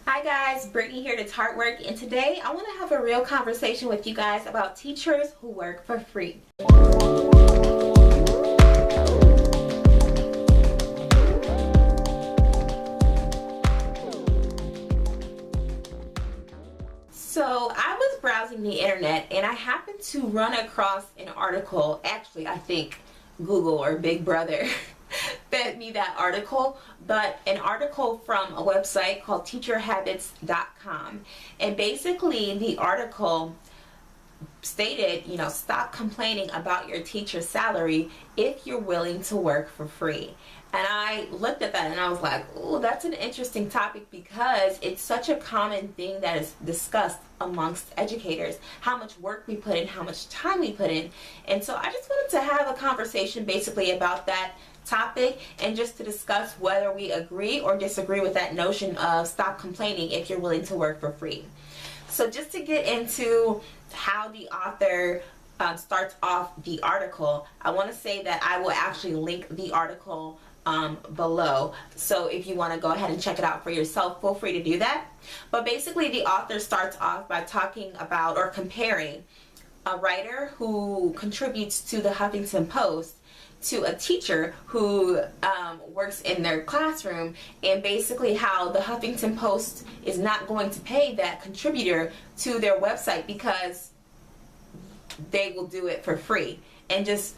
Hi guys, Brittany here to Tart Work, and today I want to have a real conversation with you guys about teachers who work for free. So I was browsing the internet and I happened to run across an article. Actually, I think Google or Big Brother fed me that article, but an article from a website called teacherhabits.com. And basically the article stated, stop complaining about your teacher's salary if you're willing to work for free. And I looked at that and I was like, oh, that's an interesting topic because it's such a common thing that is discussed amongst educators, how much work we put in, how much time we put in. And so I just wanted to have a conversation basically about that topic and just to discuss whether we agree or disagree with that notion of stop complaining if you're willing to work for free. So just to get into how the author starts off the article, I want to say that I will actually link the article below. So if you want to go ahead and check it out for yourself, feel free to do that. But basically the author starts off by talking about or comparing a writer who contributes to the Huffington Post to a teacher who works in their classroom, and basically how the Huffington Post is not going to pay that contributor to their website because they will do it for free, and just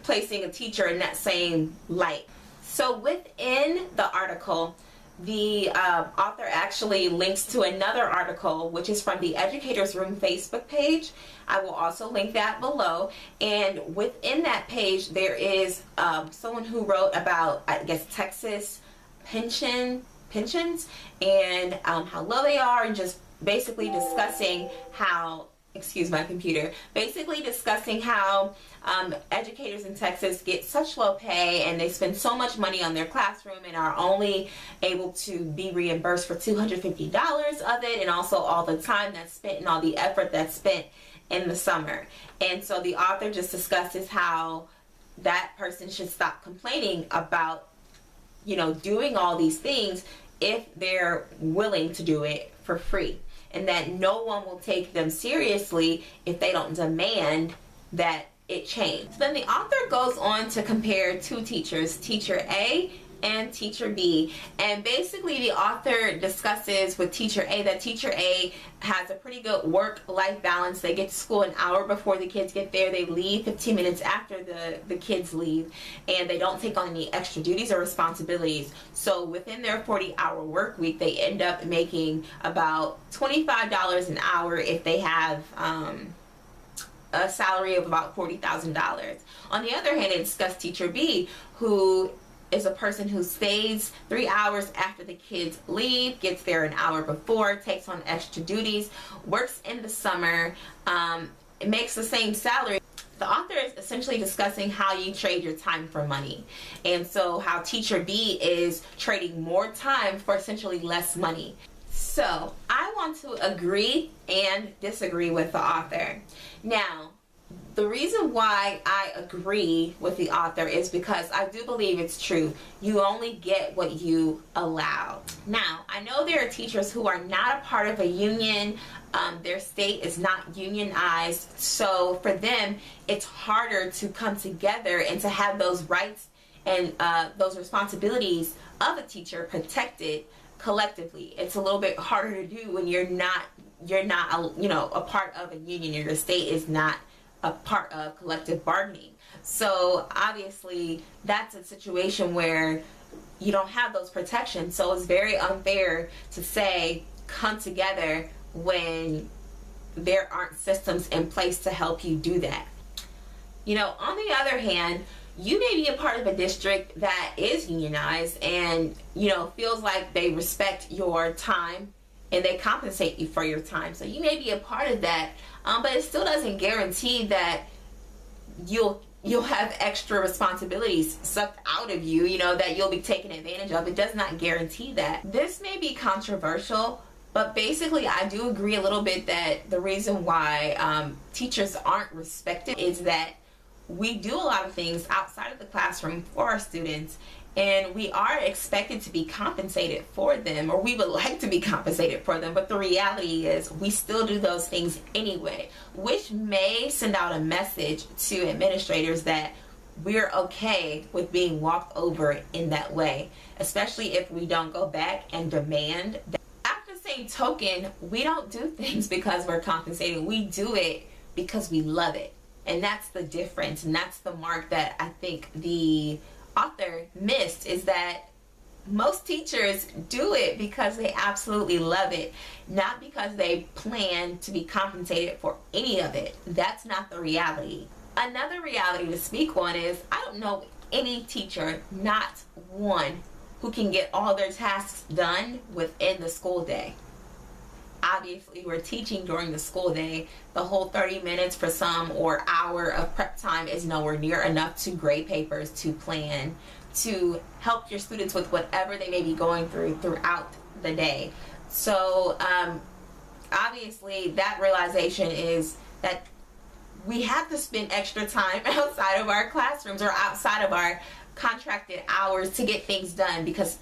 placing a teacher in that same light. So within the article, the author actually links to another article which is from the Educators Room Facebook page. I will also link that below, and within that page there is someone who wrote about, I guess, Texas pensions and how low they are, and just basically discussing how, excuse my computer, basically discussing how educators in Texas get such low pay and they spend so much money on their classroom and are only able to be reimbursed for $250 of it, and also all the time that's spent and all the effort that's spent in the summer. And so the author just discusses how that person should stop complaining about, doing all these things if they're willing to do it for free, and that no one will take them seriously if they don't demand that it change. So then the author goes on to compare two teachers, teacher A and teacher B, and basically the author discusses with teacher A that teacher A has a pretty good work-life balance. They get to school an hour before the kids get there, they leave 15 minutes after the kids leave, and they don't take on any extra duties or responsibilities. So within their 40-hour work week, they end up making about $25 an hour if they have a salary of about $40,000. On the other hand, it discussed teacher B, who is a person who stays 3 hours after the kids leave, gets there an hour before, takes on extra duties, works in the summer, it makes the same salary. The author is essentially discussing how you trade your time for money, and so how teacher B is trading more time for essentially less money. So I want to agree and disagree with the author. Now, the reason why I agree with the author is because I do believe it's true. You only get what you allow. Now, I know there are teachers who are not a part of a union. Their state is not unionized. So for them, it's harder to come together and to have those rights and those responsibilities of a teacher protected collectively. It's a little bit harder to do when you're not a part of a union, or your state is not a part of collective bargaining. So obviously that's a situation where you don't have those protections. So it's very unfair to say come together when there aren't systems in place to help you do that. On the other hand, you may be a part of a district that is unionized and feels like they respect your time and they compensate you for your time. So you may be a part of that, but it still doesn't guarantee that you'll have extra responsibilities sucked out of you, that you'll be taken advantage of. It does not guarantee that. This may be controversial, but basically I do agree a little bit that the reason why teachers aren't respected is that we do a lot of things outside of the classroom for our students, and we are expected to be compensated for them, or we would like to be compensated for them, but the reality is we still do those things anyway, which may send out a message to administrators that we're okay with being walked over in that way, especially if we don't go back and demand that. At the same token, we don't do things because we're compensated. We do it because we love it, and that's the difference, and that's the mark that I think the author missed, is that most teachers do it because they absolutely love it, not because they plan to be compensated for any of it. That's not the reality. Another reality to speak on is I don't know any teacher, not one, who can get all their tasks done within the school day. Obviously, we're teaching during the school day. The whole 30 minutes for some or hour of prep time is nowhere near enough to grade papers, to plan, to help your students with whatever they may be going through throughout the day. So obviously that realization is that we have to spend extra time outside of our classrooms or outside of our contracted hours to get things done, because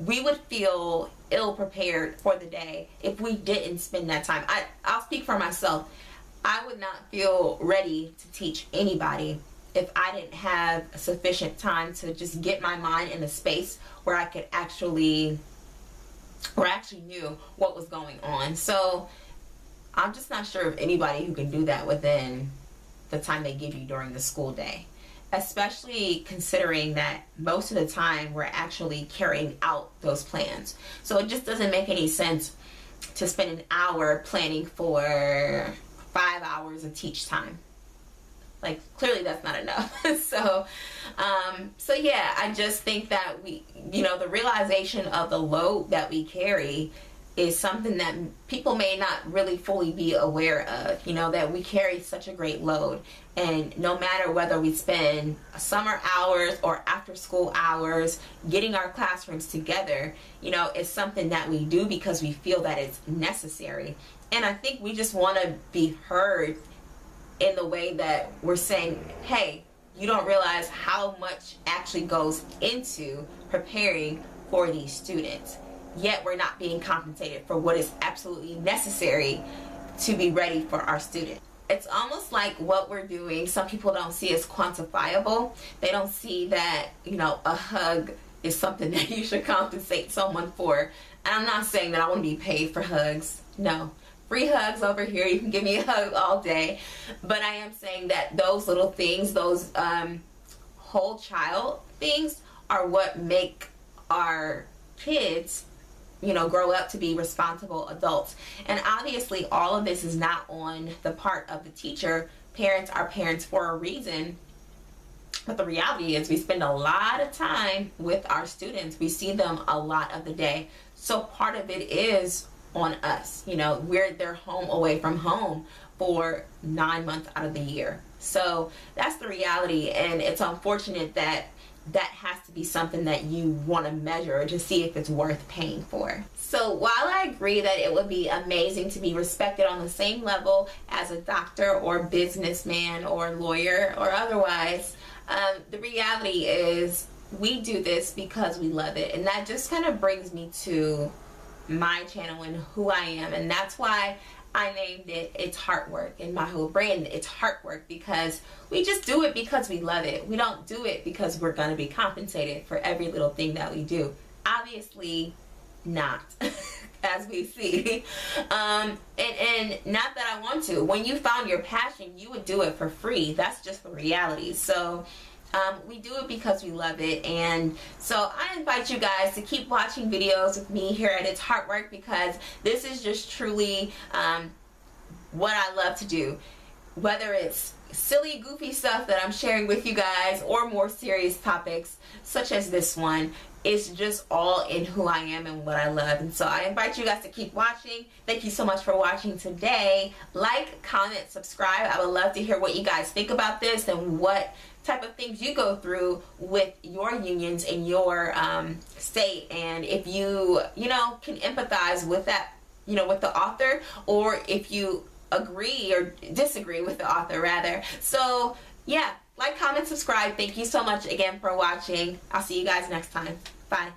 we would feel ill prepared for the day if we didn't spend that time. I'll speak for myself. I would not feel ready to teach anybody if I didn't have sufficient time to just get my mind in a space where I could actually knew what was going on. So I'm just not sure of anybody who can do that within the time they give you during the school day, especially considering that most of the time we're actually carrying out those plans. So it just doesn't make any sense to spend an hour planning for 5 hours of teach time. Like, clearly that's not enough. So yeah, I just think that the realization of the load that we carry is something that people may not really fully be aware of, that we carry such a great load. And no matter whether we spend summer hours or after school hours getting our classrooms together, it's something that we do because we feel that it's necessary. And I think we just want to be heard in the way that we're saying, hey, you don't realize how much actually goes into preparing for these students. Yet we're not being compensated for what is absolutely necessary to be ready for our students. It's almost like what we're doing, some people don't see as quantifiable. They don't see that, a hug is something that you should compensate someone for. And I'm not saying that I want to be paid for hugs. No. Free hugs over here. You can give me a hug all day. But I am saying that those little things, those whole child things, are what make our kids grow up to be responsible adults. And obviously all of this is not on the part of the teacher. Parents are parents for a reason. But the reality is we spend a lot of time with our students. We see them a lot of the day. So part of it is on us. They're home away from home for 9 months out of the year. So that's the reality, and it's unfortunate that that has to be something that you want to measure to see if it's worth paying for. So while I agree that it would be amazing to be respected on the same level as a doctor or businessman or lawyer or otherwise, the reality is we do this because we love it. And that just kind of brings me to my channel and who I am. And that's why I named it It's Heart Work, and my whole brand, It's Heart Work, because we just do it because we love it. We don't do it because we're going to be compensated for every little thing that we do. Obviously not, as we see. And not that I want to. When you found your passion, you would do it for free. That's just the reality. So we do it because we love it. And so I invite you guys to keep watching videos with me here at It's Heart Work, because this is just truly what I love to do. Whether it's silly, goofy stuff that I'm sharing with you guys or more serious topics such as this one, it's just all in who I am and what I love. And so I invite you guys to keep watching. Thank you so much for watching today. Like, comment, subscribe. I would love to hear what you guys think about this and what type of things you go through with your unions in your state, and if you can empathize with that, with the author, or if you agree or disagree with the author rather. So yeah, Like, comment, subscribe. Thank you so much again for watching. I'll see you guys next time. Bye.